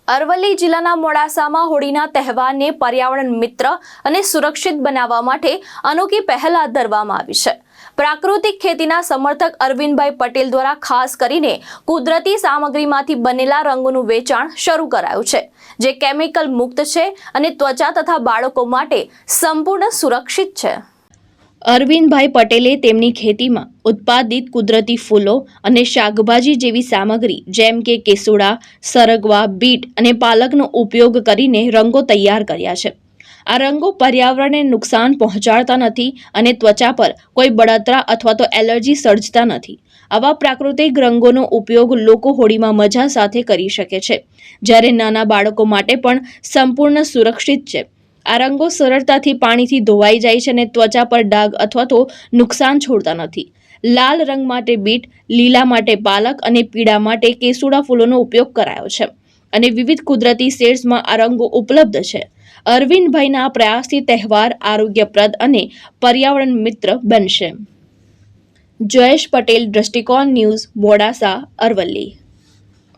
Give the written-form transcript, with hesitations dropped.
અરવલ્લી જિલ્લાના મોડાસામાં હોળીના તહેવારને પર્યાવરણ મિત્ર અને સુરક્ષિત બનાવવા માટે અનોખી પહેલ હાથ ધરવામાં આવી છે। પ્રાકૃતિક ખેતીના સમર્થક અરવિંદભાઈ પટેલ દ્વારા ખાસ કરીને કુદરતી સામગ્રીમાંથી બનેલા રંગોનું વેચાણ શરૂ કરાયું છે, જે કેમિકલ મુક્ત છે અને ત્વચા તથા બાળકો માટે સંપૂર્ણ સુરક્ષિત છે। અરવિંદભાઈ પટેલે તેમની ખેતીમાં ઉત્પાદિત કુદરતી ફૂલો અને શાકભાજી જેવી સામગ્રી જેમ કે કેસુડા, સરગવા, બીટ અને પાલકનો ઉપયોગ કરીને રંગો તૈયાર કર્યા છે। આ રંગો પર્યાવરણને નુકસાન પહોંચાડતા નથી અને ત્વચા પર કોઈ બળતરા અથવા તો એલર્જી સર્જતા નથી। આવા પ્રાકૃતિક રંગોનો ઉપયોગ લોકો હોળીમાં મજા સાથે કરી શકે છે, જ્યારે નાના બાળકો માટે પણ સંપૂર્ણ સુરક્ષિત છે। આ રંગો સરળતાથી પાણીથી ધોવાઈ જાય છે અને ત્વચા પર ડાઘ અથવા તો નુકસાન છોડતા નથી। લાલ રંગ માટે બીટ, લીલા માટે પાલક અને પીળા માટે કેસુડા ફૂલોનો ઉપયોગ કરાયો છે અને વિવિધ કુદરતી શેડ્સમાં આ રંગો ઉપલબ્ધ છે। અરવિંદભાઈના આ પ્રયાસથી તહેવાર આરોગ્યપ્રદ અને પર્યાવરણ મિત્ર બનશે। જયેશ પટેલ, દ્રષ્ટિકોણ ન્યૂઝ, મોડાસા, અરવલ્લી।